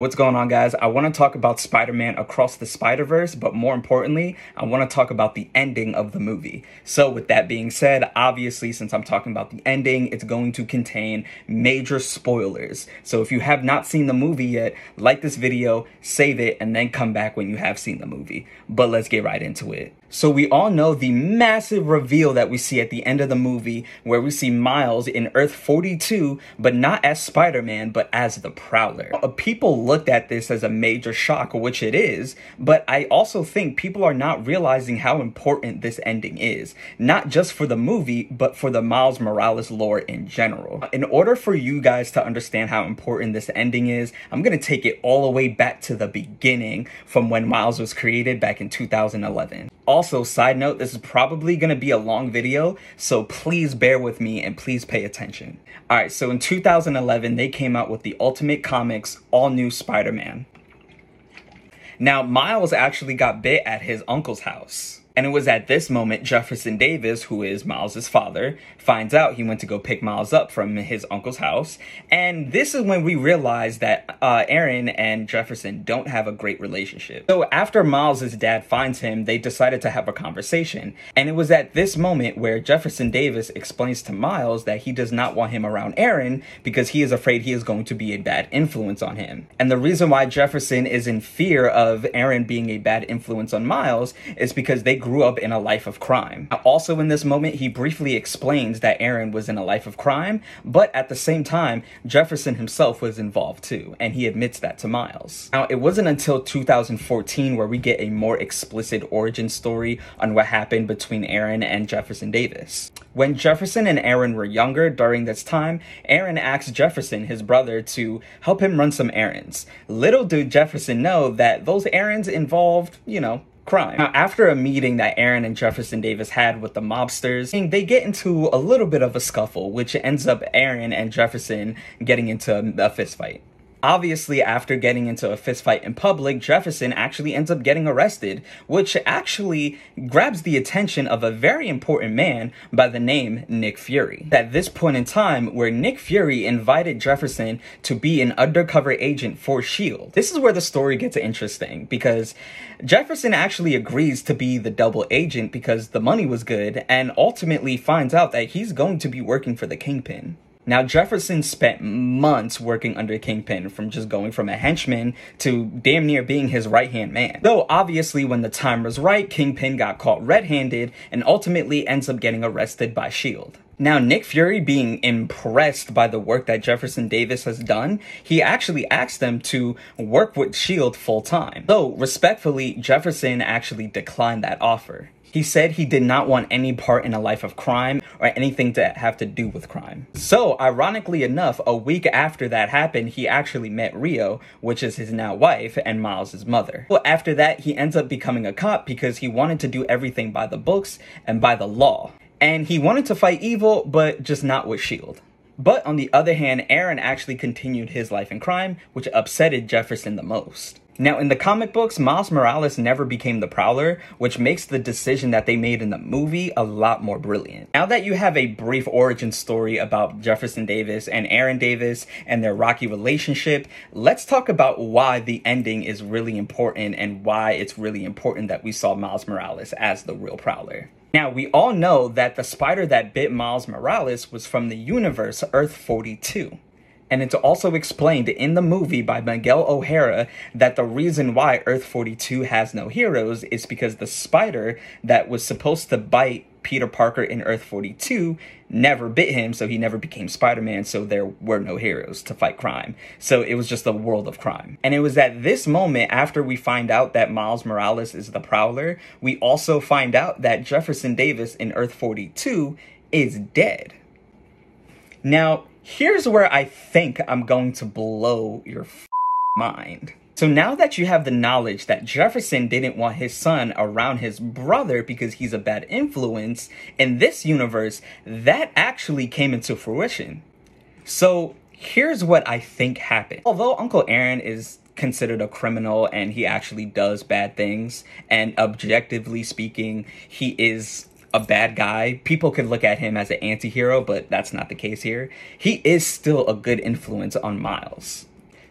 What's going on, guys? I want to talk about Spider-Man Across the Spider-Verse, but more importantly, I want to talk about the ending of the movie. So with that being said, obviously, since I'm talking about the ending, it's going to contain major spoilers. So if you have not seen the movie yet, like this video, save it, and then come back when you have seen the movie. But let's get right into it. So we all know the massive reveal that we see at the end of the movie where we see Miles in Earth 42, but not as Spider-Man, but as the Prowler. People looked at this as a major shock, which it is, but I also think people are not realizing how important this ending is, not just for the movie, but for the Miles Morales lore in general. In order for you guys to understand how important this ending is, I'm gonna take it all the way back to the beginning from when Miles was created back in 2011. Also, side note, this is probably going to be a long video, so please bear with me and please pay attention. Alright, so in 2011, they came out with the Ultimate Comics all-new Spider-Man. Now, Miles actually got bit at his uncle's house. And it was at this moment Jefferson Davis, who is Miles' father, finds out he went to go pick Miles up from his uncle's house. And this is when we realize that Aaron and Jefferson don't have a great relationship. So after Miles' dad finds him, they decided to have a conversation. And it was at this moment where Jefferson Davis explains to Miles that he does not want him around Aaron because he is afraid he is going to be a bad influence on him. And the reason why Jefferson is in fear of Aaron being a bad influence on Miles is because they grew up in a life of crime. Also in this moment, he briefly explains that Aaron was in a life of crime, but at the same time, Jefferson himself was involved too, and he admits that to Miles. Now, it wasn't until 2014 where we get a more explicit origin story on what happened between Aaron and Jefferson Davis. When Jefferson and Aaron were younger during this time, Aaron asked Jefferson, his brother, to help him run some errands. Little did Jefferson know that those errands involved, crime. Now, after a meeting that Aaron and Jefferson Davis had with the mobsters, they get into a little bit of a scuffle, which ends up Aaron and Jefferson getting into a fist fight. Obviously, after getting into a fistfight in public, Jefferson actually ends up getting arrested, which actually grabs the attention of a very important man by the name Nick Fury. At this point in time, where Nick Fury invited Jefferson to be an undercover agent for S.H.I.E.L.D. This is where the story gets interesting, because Jefferson actually agrees to be the double agent because the money was good, and ultimately finds out that he's going to be working for the Kingpin. Now, Jefferson spent months working under Kingpin, from just going from a henchman to damn near being his right-hand man. Though, obviously, when the time was right, Kingpin got caught red-handed and ultimately ends up getting arrested by S.H.I.E.L.D. Now, Nick Fury, being impressed by the work that Jefferson Davis has done, he actually asked them to work with S.H.I.E.L.D. full-time. Though, respectfully, Jefferson actually declined that offer. He said he did not want any part in a life of crime or anything to have to do with crime. So, ironically enough, a week after that happened, he actually met Rio, which is his now wife and Miles' mother. Well, after that, he ends up becoming a cop because he wanted to do everything by the books and by the law. And he wanted to fight evil, but just not with S.H.I.E.L.D. But on the other hand, Aaron actually continued his life in crime, which upsetted Jefferson the most. Now, in the comic books, Miles Morales never became the Prowler, which makes the decision that they made in the movie a lot more brilliant. Now that you have a brief origin story about Jefferson Davis and Aaron Davis and their rocky relationship, let's talk about why the ending is really important and why it's really important that we saw Miles Morales as the real Prowler. Now, we all know that the spider that bit Miles Morales was from the universe Earth 42. And it's also explained in the movie by Miguel O'Hara that the reason why Earth 42 has no heroes is because the spider that was supposed to bite Peter Parker in Earth 42 never bit him, so he never became Spider-Man, so there were no heroes to fight crime. So it was just a world of crime. And it was at this moment, after we find out that Miles Morales is the Prowler, we also find out that Jefferson Davis in Earth 42 is dead. Now, here's where I think I'm going to blow your mind. So now that you have the knowledge that Jefferson didn't want his son around his brother because he's a bad influence, in this universe, that actually came into fruition. So here's what I think happened. Although Uncle Aaron is considered a criminal and he actually does bad things, and objectively speaking, he is a bad guy. People could look at him as an anti-hero, but that's not the case here. He is still a good influence on Miles.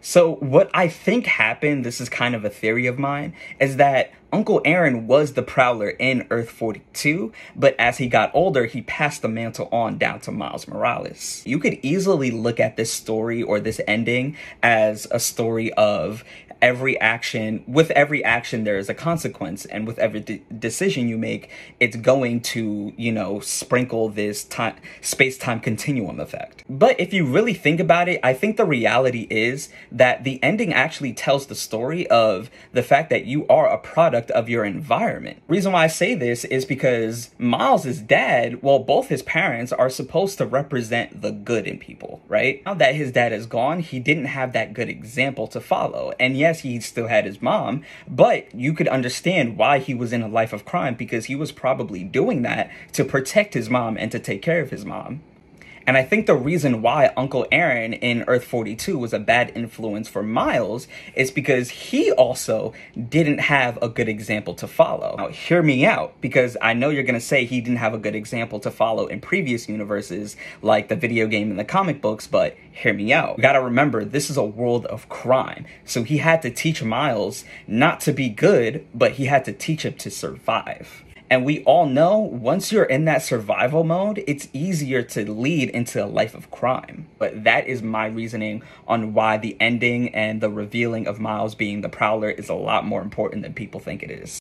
So what I think happened, this is kind of a theory of mine, is that Uncle Aaron was the Prowler in Earth 42, but as he got older, he passed the mantle on down to Miles Morales. You could easily look at this story or this ending as a story of with every action there is a consequence, and with every decision you make, it's going to, sprinkle this space-time continuum effect. But if you really think about it, I think the reality is that the ending actually tells the story of the fact that you are a product of your environment. Reason why I say this is because Miles' dad, well, both his parents are supposed to represent the good in people, right? Now that his dad is gone, he didn't have that good example to follow. And yes, he still had his mom, but you could understand why he was in a life of crime, because he was probably doing that to protect his mom and to take care of his mom. And I think the reason why Uncle Aaron in Earth 42 was a bad influence for Miles is because he also didn't have a good example to follow. Now, hear me out, because I know you're going to say he didn't have a good example to follow in previous universes, like the video game and the comic books, but hear me out. You got to remember, this is a world of crime. So he had to teach Miles not to be good, but he had to teach him to survive. And we all know once you're in that survival mode, it's easier to lead into a life of crime. But that is my reasoning on why the ending and the revealing of Miles being the Prowler is a lot more important than people think it is.